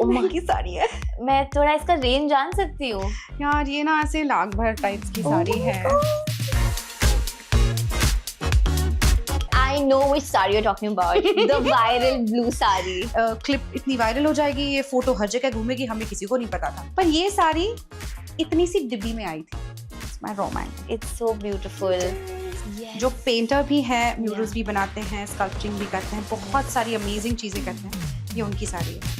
कितनी महंगी साड़ी है। मैं थोड़ा इसका रेंज जान सकती हूँ? यार ये ना ऐसे लाख भर टाइप्स की साड़ी है। I know which saree you're talking about. The viral blue saree. Clip इतनी वायरल हो जाएगी, ये फोटो हर जगह घूमेगी, हमें किसी को नहीं पता था। पर ये साड़ी इतनी सी डिब्बी में आई थी। It's my romance. It's so beautiful. Yes. जो पेंटर भी है, म्यूरल्स भी बनाते हैं, स्कल्पचरिंग भी करते हैं, बहुत सारी अमेजिंग चीजें करते हैं, ये उनकी साड़ी है।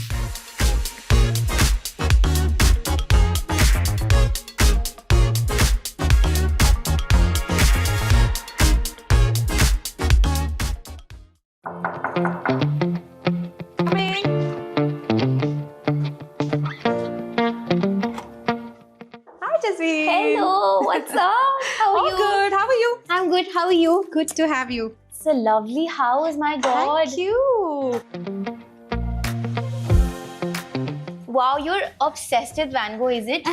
Hello, what's up? How are you? Good. How are you? I'm good. How are you? Good to have you. It's a lovely house, my God. Thank you. Wow, you're obsessed with Van Gogh, is it?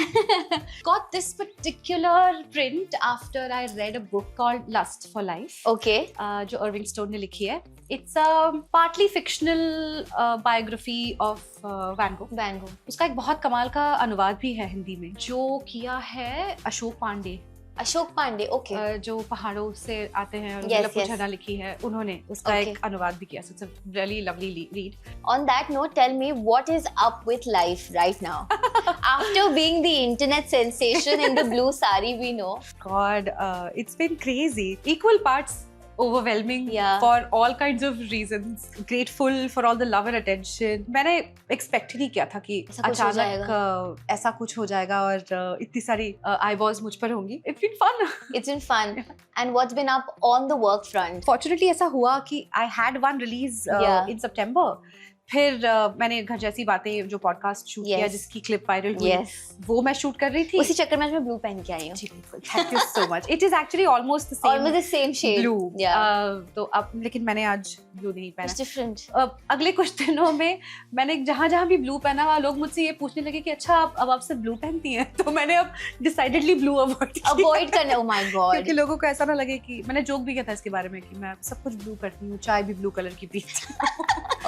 Got this particular print after I read a book called Lust for Life. Okay. जो अर्विंग stone ने लिखी है. It's a partly fictional biography of Van Gogh. Van Gogh. उसका एक बहुत कमाल का अनुवाद भी है हिंदी में, जो किया है अशोक पांडे. अशोक पांडे, okay. जो पहाड़ों से आते हैं और Yes, लपू yes. झरना लिखी है, उन्होंने उसका Okay. एक अनुवाद भी किया. So it's a really lovely read. On that note, tell me what is up with life right now? After being the internet sensation in the blue sari we know. God, it's been crazy. Equal parts overwhelming Yeah. for all kinds of reasons. Grateful for all the love and attention. मैंने expect ही नहीं किया था कि ऐसा कुछ हो अचानक ऐसा कुछ हो जाएगा और इतनी सारी eyeballs मुझ पर होंगी. It's been fun. It's been fun. And what's been up on the work front? Fortunately ऐसा हुआ कि I had one release Yeah. in September. फिर मैंने घर जैसी बातें जो पॉडकास्ट शूट किया Yes. जिसकी क्लिप वायरल हुई, Yes. वो मैं शूट कर रही थी. उसी चक्कर में आज मैं ब्लू पहन के आई हूँ. जी बिल्कुल. Thank you so much. It is actually almost the same. Almost the same shade. Blue. Yeah. तो अब लेकिन मैंने आज ब्लू नहीं It's पहना. different. अगले कुछ दिनों में मैंने जहाँ भी ब्लू पहना हुआ, लोग मुझसे ये पूछने लगे कि अच्छा अब सिर्फ ब्लू पहनती हैं. तो मैंने अब डिसाइडेडली ब्लू अवॉइड किया. Avoid करना. Oh my God. क्योंकि लोगों को ऐसा ना लगे कि मैंने जोक भी किया था इसके बारे में कि मैं सब कुछ ब्लू करती हूँ, चाय भी ब्लू कलर की पीती हूँ.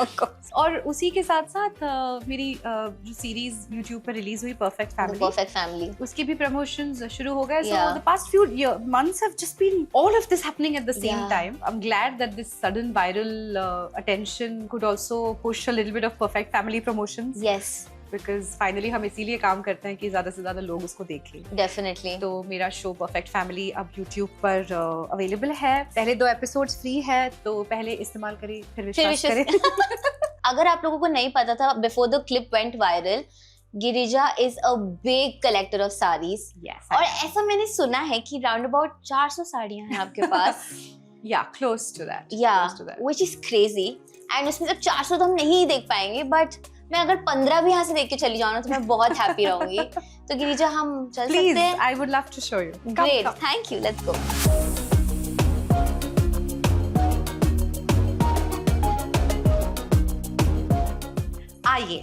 Of course. और उसी के साथ साथ मेरी जो सीरीज YouTube पर रिलीज हुई perfect The family, perfect family. उसके भी प्रमोशंस शुरू हो गए. So Yeah. the past few months have just been all of this happening at the same Yeah. time. I'm glad that this sudden viral attention could also push a little bit of perfect family promotions. Yes. Because finally हम इसीलिए काम करते हैं कि ज्यादा से ज्यादा लोग उसको देखें. Definitely. तो मेरा शो परफेक्ट फैमिली अब YouTube पर अवेलेबल है. पहले 2 एपिसोड्स फ्री है, तो पहले इस्तेमाल करें फिर विश्वास करें. अगर आप लोगों को नहीं पता था, before the clip went viral, Girija is a big collector of sarees. Yes. और ऐसा मैंने सुना है कि round about 400 साड़ियाँ हैं आपके पास. Yeah, close to that. Yeah, Close to that. which is crazy. And उसमें तो 400 तो हम नहीं देख पाएंगे, but मैं अगर 15 भी यहाँ से देख के चली जाऊँ ना, तो मैं बहुत हैप्पी रहूंगी. तो गिरिजा हम चल Please, सकते हैं? I would love to show you. Come, Great, come. thank you. Let's go. आइए.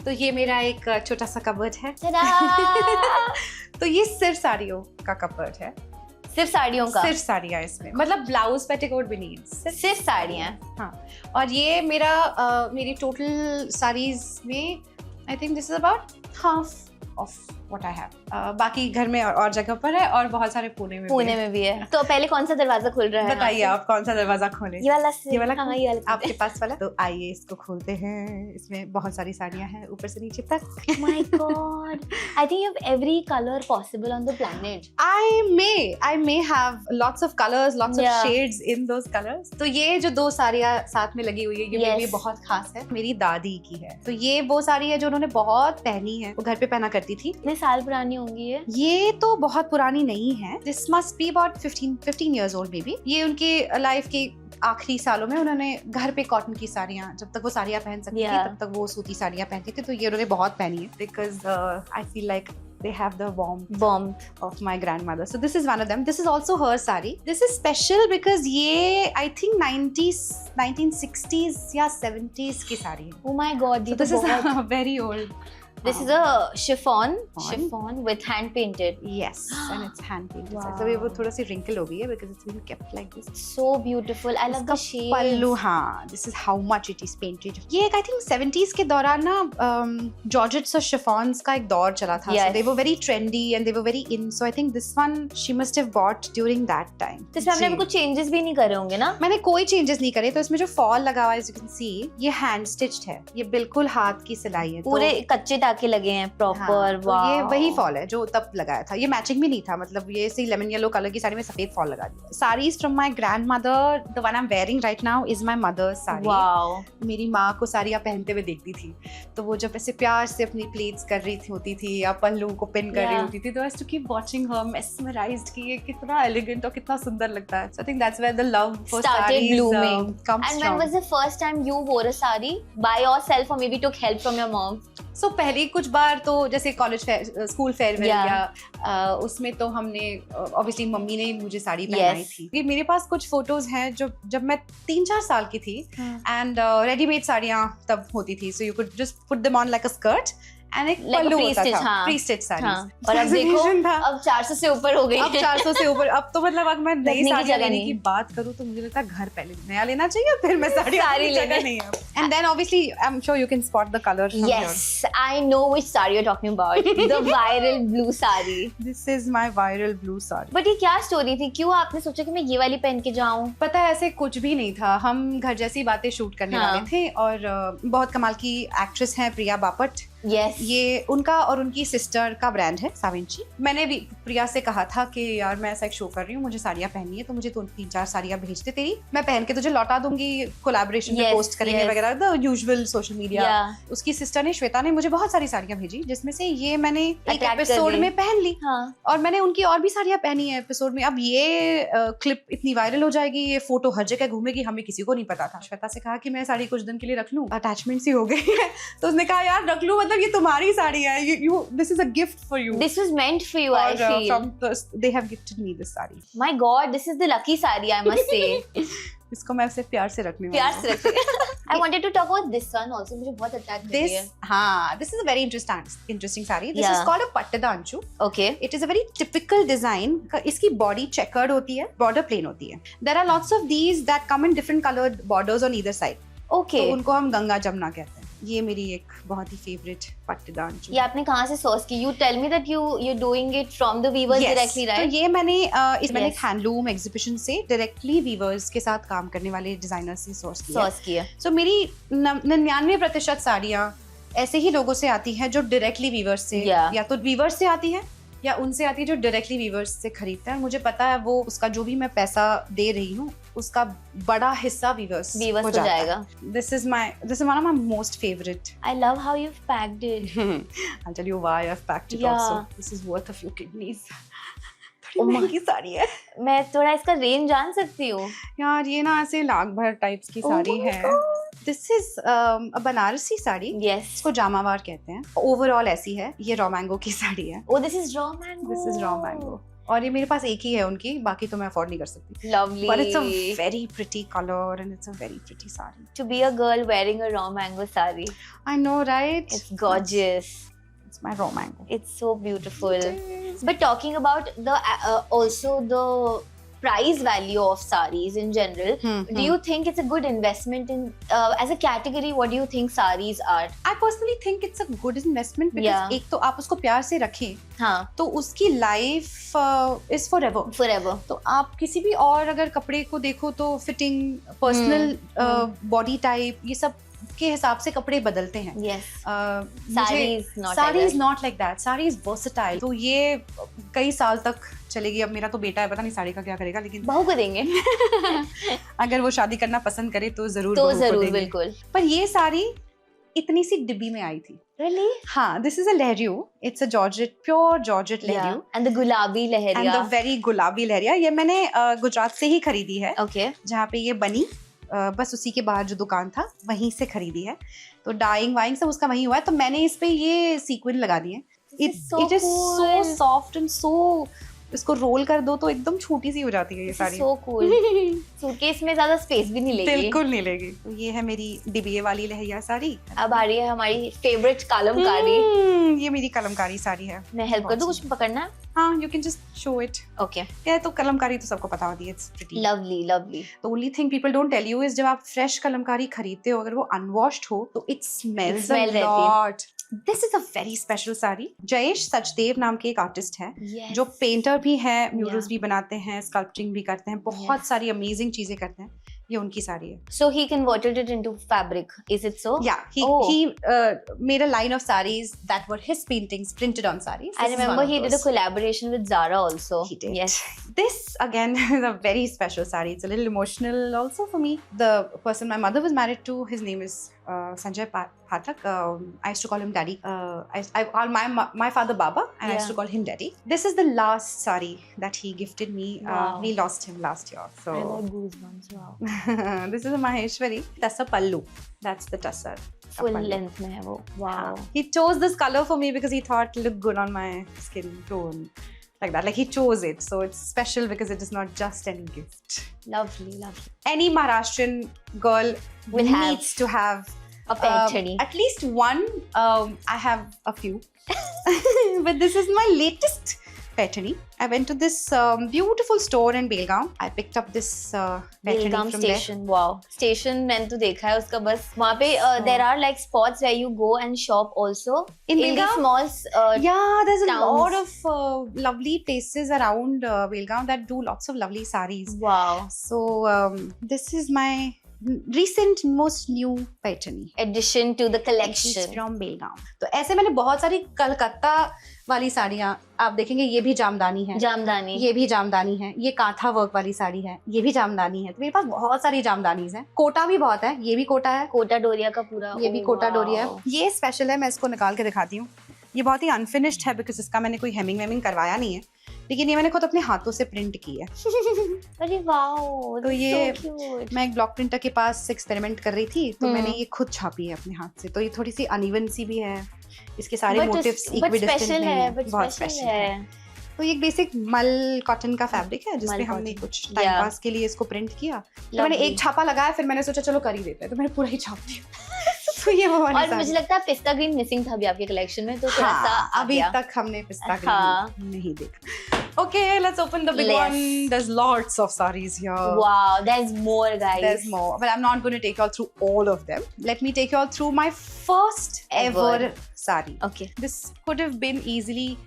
तो ये मेरा एक छोटा सा कबर्ड है. Ta-da! तो ये सिर्फ साड़ियों का कबर्ड है. सिर्फ साड़ियों का? सिर्फ साड़ियाँ इसमें, मतलब ब्लाउज पेटीकोट भी नहीं. सिर्फ साड़ियाँ. हाँ. और ये मेरी टोटल साड़ीज में I think this is about half of what I have. बाकी घर में और जगह पर है, और बहुत सारे पुणे में भी है. तो पहले कौन सा दरवाजा खुल रहा है? बताइए आप कौन सा दरवाजा खोले. ये वाला से. ये वाला हाँ, ये वाला. आपके पास वाला. तो आइए इसको खोलते हैं. इसमें बहुत सारी साड़ियाँ हैं ऊपर से नीचे तक. My God, I think you have every color possible on the planet. I may have lots of colors, lots of Yeah. shades in those colors. तो ये जो 2 साड़ियाँ साथ में लगी हुई है, ये मेरे लिए Yes. बहुत खास है. मेरी दादी की है. तो ये वो साड़ी है जो उन्होंने बहुत पहनी है, वो घर पे पहना करती थी. कितने साल पुरानी होंगी ये? ये तो बहुत पुरानी नहीं है. This must be about 15 years old maybe. ये उनके लाइफ के आखिरी सालों में उन्होंने घर पे कॉटन की साड़ियाँ, जब तक वो साड़ियाँ पहन सकती थी, Yeah. तब तक वो सूती साड़ियाँ पहनती थी. तो ये उन्होंने बहुत पहनी है. Because I feel like they have the warmth Bomb. of my grandmother. So this is one of them. This is also her sari. This is special because ये I think 1960s या 70s की साड़ी है. Oh my God, So ये this तो is बहुत. very old. This is a chiffon with hand painted. Yes, and it's hand painted. Wow. So ये वो थोड़ा सी wrinkle हो गई है because it's been kept like this. So beautiful. I love the shades. पल्लू, हाँ, this is how much it is painted. ये एक I think 70s के दौरान ना जॉर्जेट्स और शिफॉन्स का एक दौर चला था. Yes. So they were very trendy and they were very in. So I think this one she must have bought during that time. तो इसमें आपने अभी कुछ changes भी नहीं करे होंगे ना? मैंने कोई changes नहीं करे. तो इसमें जो फॉल लगा हुआ है as you can see, ये hand stitched है. ये बिल्कुल हाथ की सिलाई है. पूरे कच्चे टाके लगे हैं प्रॉपर. तो ये वही फॉल है जो तब लगाया था. ये मैचिंग भी नहीं था, मतलब ये सी लेमन येलो कलर की साड़ी में सफेद फॉल लगा दिया. Saris from my grandmother, the one I am wearing right now is my mother's sari. Wow. मेरी माँ को साड़ियाँ पहनते हुए देखती थी, तो वो जब ऐसे प्यार से अपनी प्लेट्स कर रही होती थी या पल्लू को पिन कर रही होती थी, तो I to keep watching her, mesmerised कि ये कितना एलिगेंट और कितना सुंदर लगता है. So I think that's where the love for saris comes And when was the first time you wore a sari by yourself or maybe took help from your mom? सो पहले कुछ बार तो जैसे कॉलेज स्कूल फेयरवेल या उसमें तो हमने obviously mummy ने मुझे साड़ी पहनाई थी. ये मेरे पास कुछ फोटोज हैं जो जब मैं 3-4 साल की थी एंड रेडीमेड साड़ियाँ तब होती थी. So you could just put them on like a skirt and एक पल्लू होता था, प्री स्टिच साड़ीज. और अब देखो अब 400 से ऊपर हो गई. अब 400 से ऊपर. अब तो मतलब अगर मैं नई साड़ी लेने की बात करूँ तो मुझे लगता है घर पहले नया लेना चाहिए, फिर मैं साड़ी जगह नहीं है. And then obviously I am sure you can spot the colour. Yes, I know which saree you're talking about. The viral blue saree. This is my viral blue saree. But ये क्या स्टोरी थी? क्यों आपने सोचा कि मैं ये वाली पहन के जाऊं? पता है ऐसे कुछ भी नहीं था. हम घर जैसी बातें शूट करने वाले थे और बहुत कमाल की एक्ट्रेस हैं प्रिया बापट. Yes. ये उनका और उनकी सिस्टर का ब्रांड है साविंची. मैंने भी प्रिया से कहा था कि यार मैं ऐसा एक शो कर रही हूँ, मुझे साड़ियाँ पहननी है, तो मुझे तो 3-4 साड़ियाँ भेज दे तेरी, मैं पहन के तुझे लौटा दूंगी, कोलैबोरेशन में पोस्ट करेंगे वगैरह, द यूजुअल सोशल मीडिया. उसकी सिस्टर ने, श्वेता ने, मुझे बहुत सारी साड़ियाँ भेजी जिसमें से ये मैंने एक एपिसोड में पहन ली. और मैंने उनकी और भी साड़ियाँ पहनी है एपिसोड में. अब ये क्लिप इतनी वायरल हो जाएगी, ये फोटो हर जगह घूमेगी, हमें किसी को नहीं पता था. श्वेता से कहा कि मैं साड़ी कुछ दिन के लिए रख लूँ, अटैचमेंट सी हो गई है. तो उसने कहा यार रख लूँ, मतलब ये तुम्हारी साड़ी है, you this is a gift for you. This was meant for you, I feel. They have gifted me this saree. My God, this is the lucky saree, I must say. इसको मैं सिर्फ प्यार से रखने वाली हूँ. प्यार से रखने. I wanted to talk about this one also. मुझे बहुत अट्रैक्ट कर रही है. हाँ, this is a very interesting saree. This is called a pattidanchu. Okay. It is a very typical design. इसकी body checkered होती है, border plain होती है. There are lots of these that come in different colored borders on either side. Okay. तो उनको हम गंगा जमुना कहते हैं. ये मेरी एक बहुत ही फेवरेट पट्टीदांचू. ये आपने कहाँ से सोर्स की? You tell me that you're doing it from the weavers directly, right? तो ये मैंने मैंने हैंडलूम एग्जीबिशन से डायरेक्टली वीवर्स के साथ काम करने वाले डिजाइनर से सोर्स किया. सो मेरी 99% साड़ियाँ ऐसे ही लोगों से आती हैं जो डायरेक्टली वीवर्स से या तो वीवर्स से आती है या उनसे आती है जो डायरेक्टली वीवर्स से खरीदते हैं. मुझे पता है वो उसका जो भी मैं पैसा दे रही हूँ उसका बड़ा हिस्सा वीवर्स हो जाएगा. This is one of my most favorite. I love how you've packed it. I'll tell you why I've packed it also. This is worth a few kidneys. थोड़ी महंगी साड़ी है. मैं थोड़ा इसका रेंज जान सकती हूँ यार? ये ना ऐसे लाख भर टाइप्स की साड़ी है. This is Banarasi sari. इसको जामावार कहते हैं. ओवरऑल ऐसी है. ये रॉ मैंगो की साड़ी है. This is raw mango. और ये मेरे पास एक ही है उनकी, बाकी तो मैं अफोर्ड नहीं कर सकती. Lovely. But it's a very pretty color and it's a very pretty saree. To be a girl wearing a raw mango saree. I know, right? It's gorgeous. It's my raw mango. It's so beautiful. But talking about the also the price value of sarees in general, do you think it's a good investment in as a category? What do you think sarees are? I personally think it's a good investment because एक तो आप उसको प्यार से रखें, तो उसकी life is forever. तो आप किसी भी और अगर कपड़े को देखो तो फिटिंग, पर्सनल बॉडी टाइप, ये सब के हिसाब से कपड़े बदलते हैं. Sari is not like that. Sari is versatile. तो ये कई साल तक चलेगी. अब मेरा तो बेटा है, पता नहीं साड़ी का क्या करेगा, लेकिन बहू को देंगे. अगर वो शादी करना पसंद करे तो जरूर बिल्कुल. पर ये साड़ी इतनी सी डिब्बी में आई थी. Really? हाँ, this is a लहरियो. It's a Georgette, pure Georgette लहरियो. And the गुलाबी लहरिया. And the very गुलाबी लहरिया. ये मैंने गुजरात से ही खरीदी है. Okay. जहाँ पे ये बनी, बस उसी के बाहर जो दुकान था वहीं से खरीदी है. तो डाइंग वाइंग सब उसका वहीं हुआ है. तो मैंने इस पे ये सीक्वेंस लगा दिए. It is so soft and so इसको रोल कर दो तो एकदम छोटी सी हो जाती है ये साड़ी। So cool. सूटकेस में ज्यादा स्पेस भी नहीं लेगी। बिल्कुल नहीं लेगी। तो ये है मेरी डिबिये वाली लहरिया साड़ी। अब आ रही है हमारी फेवरेट कलमकारी। ये मेरी कलमकारी साड़ी है। मैं हेल्प कर दूं, कुछ पकड़ना है? हाँ, you can just show it. Okay. क्या तो कलमकारी तो सबको पता होती है, it's pretty. Lovely, lovely. The only thing people don't tell you is जब आप fresh कलमकारी खरीदते हो, अगर वो unwashed हो, तो it smells a lot. This is a very special sari. Jayesh Sachdev नाम के एक आर्टिस्ट है, Yes. जो पेंटर भी है, म्यूरल्स भी बनाते हैं, स्कल्पटिंग भी करते हैं, बहुत सारी अमेजिंग चीजें करते हैं। ये उनकी साड़ी है। So he converted it into fabric. Is it so? Yeah, he made a line of sarees that were his paintings printed on sarees. I remember he did a collaboration with Zara also. He did. Yes. This again is a very special saree. It's a little emotional also for me. The person my mother was married to, his name is Sanjay Pathak. I used to call him Daddy. I call my father Baba, and I used to call him Daddy. This is the last saree that he gifted me. Wow. We lost him last year. So I got goosebumps. Wow. this is a Maheshwari. Tassa Pallu. That's the tussar. Full length में है वो. Wow. He chose this color for me because he thought it looked good on my skin tone. Like that. Like he chose it. So it's special because it is not just any gift. Lovely, lovely. Any Maharashtrian girl needs to have a paithani. At least one. I have a few. But this is my latest paithani. I went to this beautiful store in Belgaum. I picked up this paithani Belgaum from station. Wow. Station मैंने तो देखा है उसका बस. वहाँ पे there are like spots where you go and shop also. In the Belgaum? small yeah, there's a towns. lot of lovely places around Belgaum that do lots of lovely sarees. Wow. So this is my recent most new paithani. Addition to the collection. It's from Belgaum. तो ऐसे मैंने बहुत सारी कलकत्ता वाली साड़ियाँ आप देखेंगे, ये भी जामदानी है, जामदानी, ये भी जामदानी है, ये कांथा वर्क वाली साड़ी है, ये भी जामदानी है। तो मेरे पास बहुत सारी जामदानीज हैं। कोटा भी बहुत है, ये भी कोटा है, कोटा डोरिया का पूरा, ये भी कोटा डोरिया है। ये स्पेशल है, मैं इसको निकाल के दिखाती हूँ। ये बहुत ही अनफिनिश्ड है बिकॉज इसका मैंने कोई हेमिंग वेमिंग करवाया नहीं है, लेकिन ये मैंने खुद अपने हाथों से प्रिंट की है। अरे वाओ, तो ये मैं एक ब्लॉक प्रिंटर के पास एक्सपेरिमेंट कर रही थी, तो मैंने ये खुद छापी है अपने हाथ से। तो ये थोड़ी सी अनइवन सी भी है, इसके सारे मोटिव्स इक्विडिस्टेंट नहीं है, बहुत स्पेशल है। तो ये एक बेसिक मल कॉटन का फैब्रिक है जिसपे हमने कुछ टाइम पास के लिए इसको प्रिंट किया। तो मैंने एक छापा लगाया, फिर मैंने सोचा चलो कर ही देते हैं, तो मैंने पूरा ही छाप दिया। तो ये वो और मुझे लगता है पिस्ता ग्रीन मिसिंग था अभी आपके कलेक्शन में, तो थोड़ा सा अभी तक हमने पिस्ता ग्रीन नहीं देखा। Okay, let's open the big one. There's lots of sarees here. Wow, there's more, guys. There's more, but I'm not going to take you all through all of them. Let me take you all through my first ever saree. Okay. This could have been easily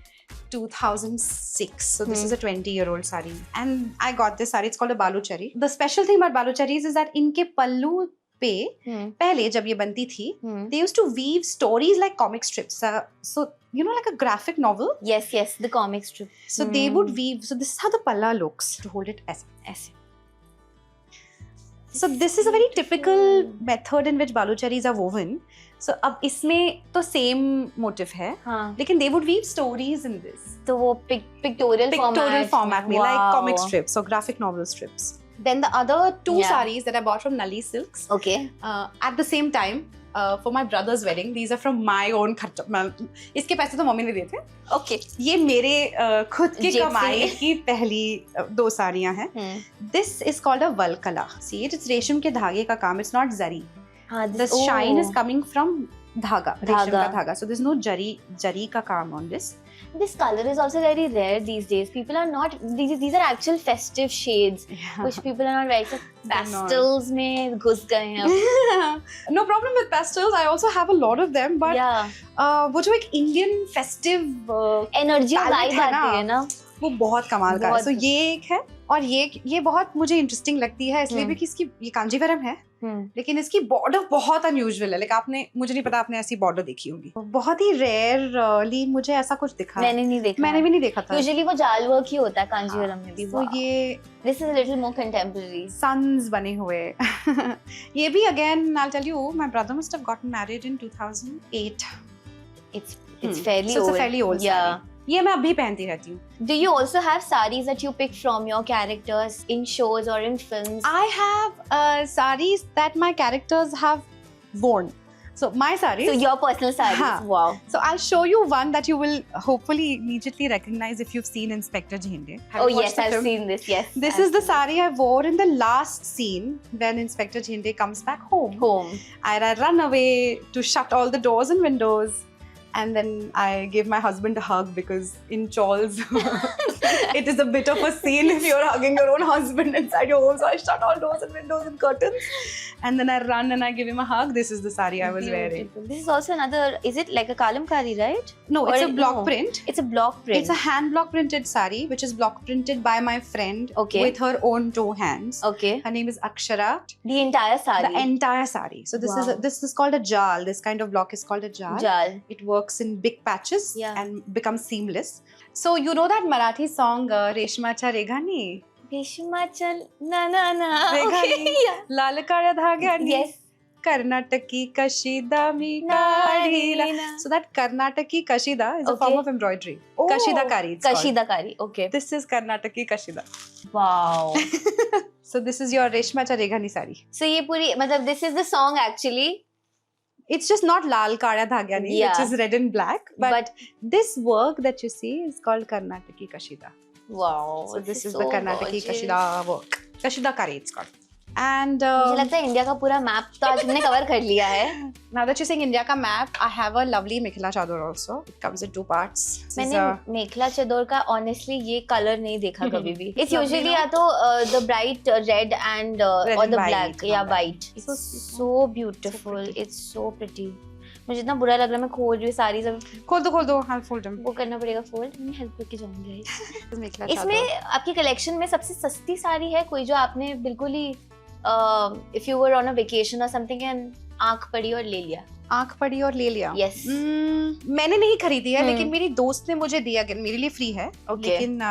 2006. So this is a 20-year-old saree. And I got this saree. It's called a Baluchari. The special thing about Balucharis is that इनके पल्लू पे पहले जब ये बनती थी, they used to weave stories like comic strips. So you know, like a graphic novel. Yes, yes, the comic strip. So they would weave. So this is how the palla looks. To hold it as. So this is a very typical method in which balucharis are woven. So अब इसमें तो same motif है, लेकिन they would weave stories in this. तो वो pictorial format में, like comic strips or graphic novel strips. Then the other two sarees that I bought from Nalli Silks. Okay. At the same time, for my brother's wedding, these are from my own खर्चा। इसके पैसे तो mummy ने दिए थे। Okay. ये मेरे खुद की कमाई की पहली दो साड़ियाँ हैं। This is called a Valkala. See it? It's रेशम के धागे का काम. It's not zari. The shine is coming from धागा, रेशम का धागा. So there's no जरी का काम on this. This color is also very rare these days. People are not, these are actual festive shades, which people are not very, so pastels में घुस गए हैं। No problem with pastels. I also have a lot of them, but वो जो एक Indian festive energy vibe आती है ना, वो बहुत कमाल का है। So ये एक है, और ये बहुत मुझे इंटरेस्टिंग लगती है इसलिए भी कि इसकी ये कांजीवरम है, लेकिन इसकी बॉर्डर बहुत अनयूजुअल है। लाइक आपने, मुझे नहीं पता आपने ऐसी बॉर्डर देखी होगी, बहुत ही रेयरली मुझे ऐसा कुछ दिखा। मैंने नहीं देखा, मैंने भी नहीं देखा था। यूजुअली वो जाल वर्क ही होता है कांजीवरम में भी। तो ये this is a little more contemporary, suns बने हुए। ये भी again I will tell you, my brother must have gotten married in 2008. It's fairly old. Yeah. ये मैं अभी पहनती रहती हूँ. Do you also have sarees that you pick from your characters in shows or in films? I have sarees that my characters have worn. So my sarees. So your personal sarees. हाँ. Wow. So I'll show you one that you will hopefully immediately recognize if you've seen Inspector Jhinde. Oh yes, I've seen this. Yes. This is the sari I wore in the last scene when Inspector Jhinde comes back home. And I run away to shut all the doors and windows. And then I give my husband a hug because in chawls, it is a bit of a scene if you're hugging your own husband inside your home. So I shut all doors and windows and curtains. And then I run and I give him a hug. This is the sari I was wearing. This is also another, is it like a kalamkari, right? No, it's a block print. It's a block print. It's a hand block printed sari, which is block printed by my friend with her own two hands. Okay. Her name is Akshara. The entire sari? The entire sari. So this is called a jal. This kind of block is called a jal. Jal. It works in big patches and becomes seamless. So you know that Marathi song Reshmacha Reghani? Reshmacha na na na. Reghani. Lal Kala Dhagyani. Yes. Karnataki Kashida mi kadila. So that Karnataki Kashida is a form of embroidery. Oh, Kashida Kari. Kashida Kari. Okay. This is Karnataki Kashida. Wow. So this is your Reshmacha Reghani sari. So ye puri, matlab this is the song actually. It's just not Lal Kala Dhagyani, which is red and black. But this work that you see is called Karnataki Kashida. Wow. So this is the Karnataki Kashida work. Kashida Kari it's called. And मुझे लगता है India का पूरा map तो आज हमने cover कर लिया है. Now that you're saying India ka map, I have a lovely mekhla chador also. It comes in 2 parts. मैंने मेखला चादर का honestly ये कलर नहीं देखा कभी भी. It's usually या तो the bright red and or the black, yeah, white. It's so beautiful. It's so pretty. मुझे इतना बुरा लग रहा है, मैं खोल रही हूँ सारी सब. खोल दो, I'll fold them. वो करना पड़ेगा फोल्ड. मैं हेल्प करके जाऊंगी. मेखला इसमें आपकी कलेक्शन में सबसे सस्ती साड़ी है कोई जो आपने बिल्कुल ही if you were on a vacation or something and आंख पड़ी और ले लिया. आंख पड़ी और ले लिया. Yes. मैंने नहीं खरीदी है, लेकिन मेरी दोस्त ने मुझे दिया. मेरे लिए फ्री है, लेकिन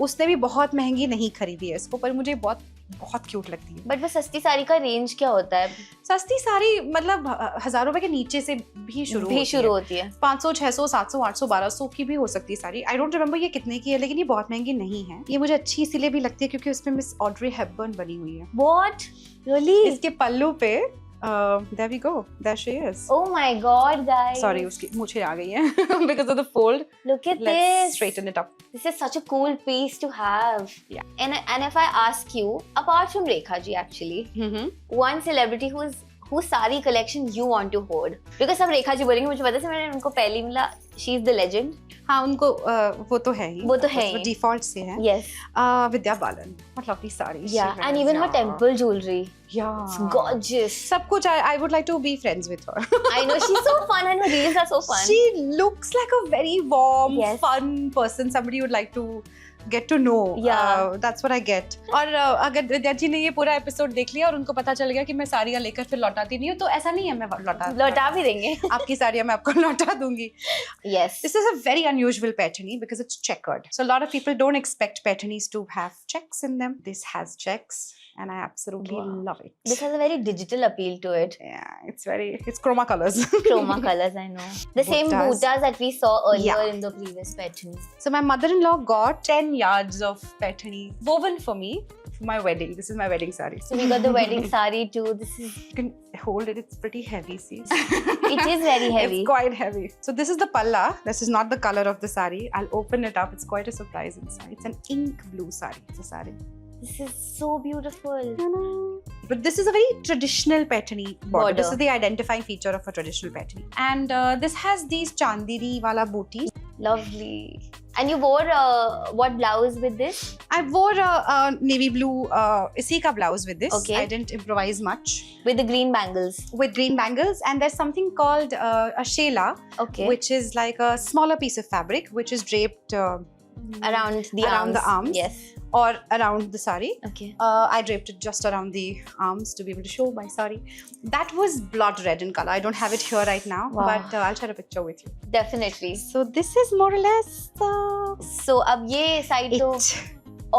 उसने भी बहुत महंगी नहीं खरीदी है इसको, पर मुझे बहुत क्यूट लगती है. बट वो सस्ती साड़ी का रेंज क्या होता है? सस्ती साड़ी मतलब 1000 रुपए के नीचे से भी शुरू होती है. 500, 600, 700, 800, 1200 की भी हो सकती है साड़ी. आई डोंट रिमेम्बर ये कितने की है, लेकिन ये बहुत महंगी नहीं है. ये मुझे अच्छी इसीलिए भी लगती है क्योंकि उसमें मिस ऑड्री हेपबर्न बनी हुई है. What? Really? इसके पल्लू पे there we go. There she is. Oh my God, guys. Sorry, उसकी मूछें आ गई हैं because of the fold. Look at Let's this. straighten it up. This is such a cool piece to have. Yeah. And if I ask you, apart from Rekha ji actually, one celebrity whose sari collection you want to hoard? Because सब रेखा जी बोलेंगे, मुझे पता है, मैंने उनको पहले मिला. She is the legend. हाँ, उनको वो तो है ही. वो तो है ही. डिफॉल्ट से है. Yes. Vidya Balan. What lovely sarees. Yeah, and even her temple jewelry. Yeah. It's gorgeous. सब कुछ. I would like to be friends with her. I know, she's so fun and her reels are so fun. She looks like a very warm, fun person. Somebody would like to get to know. Yeah. That's what I get. और अगर विद्या जी ने ये पूरा episode देख लिया और उनको पता चल गया कि मैं साड़ियाँ लेकर फिर लौटाती नहीं हूँ, तो ऐसा नहीं है, मैं लौटा भी देंगे. आपकी साड़ियाँ मैं आपको लौटा दूंगी. Yes. This is a very unusual pattern because it's checkered. So a lot of people don't expect patterns to have checks in them. This has checks. And I absolutely love it. This has a very digital appeal to it. Yeah, it's chroma colors. Chroma colors, I know. The same bootas that we saw earlier in the previous patterns. So my mother-in-law got 10 yards of patterni woven for me for my wedding. This is my wedding sari. So we got the wedding sari too. This is. You can hold it. It's pretty heavy, see? It is very heavy. It's quite heavy. So this is the palla. This is not the color of the sari. I'll open it up. It's quite a surprise inside. It's an ink blue sari. It's a sari. This is so beautiful. But this is a very traditional patterni border. This is the identifying feature of a traditional patterni. And this has these chandiri wala booties. Lovely. And you wore what blouse with this? I wore a navy blue isi ka blouse with this. Okay. I didn't improvise much. With the green bangles. With green bangles. And there's something called a shela. Okay. Which is like a smaller piece of fabric which is draped around the arms. Yes. Or around the sari. Okay. I draped it just around the arms to be able to show my sari. That was blood red in color. I don't have it here right now, but I'll share a picture with you. Definitely. So this is more or less the... So अब ये side तो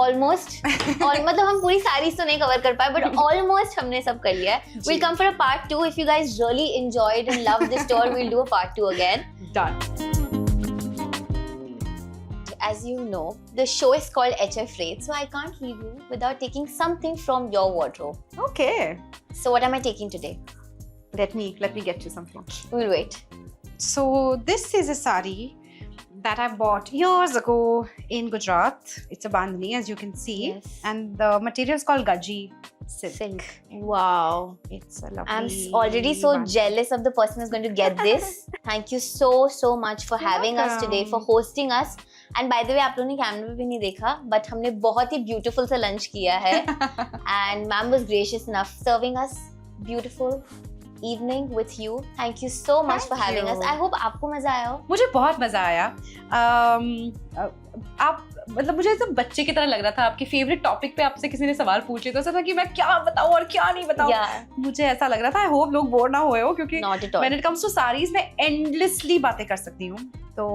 almost और मतलब हम पूरी सारी तो नहीं cover कर पाए, but almost हमने सब कर लिया है. We'll come for a part 2. If you guys really enjoyed and loved this tour, we'll do a part 2 again. Done. As you know, the show is called HF Rate, so I can't leave you without taking something from your wardrobe. Okay. So what am I taking today? let me get you something. We'll wait. So this is a sari that I bought years ago in Gujarat. It's a bandhani, as you can see. Yes. And the material is called Gaji silk. Wow. It's a lovely. I'm already so bandhani. jealous of the person who's going to get this. Thank you so much for You're having us today, for welcome. hosting us. And by the way, आप लोगों ने camera भी नहीं देखा, but हमने बहुत ही beautiful सा lunch किया है. And ma'am was gracious enough serving us beautiful evening with you. Thank you so much Thank for having you. us. I hope आपको मजा आया हो. मुझे बहुत मजा आया. आप मतलब मुझे एकदम बच्चे की तरह लग रहा था. आपके फेवरेट टॉपिक पे आपसे किसी ने सवाल पूछ लिया तो ऐसा था कि मैं क्या बताऊं और क्या नहीं बताऊं. Yeah. मुझे ऐसा लग रहा था. आई होप लोग बोर ना हुए हो, क्योंकि Not at all. when it comes to sarees मैं एंडलेसली बातें कर सकती हूँ. तो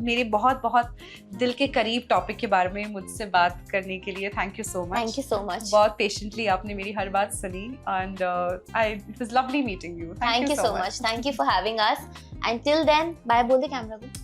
मेरे बहुत बहुत दिल के करीब टॉपिक के बारे में मुझसे बात करने के लिए thank you so much. Thank you so much. बहुत पेशेंटली आपने मेरी हर बात सुनी. And it was lovely meeting you. Thank you so much. Thank you for having us. Until then, bye बोल दे कैमरा को.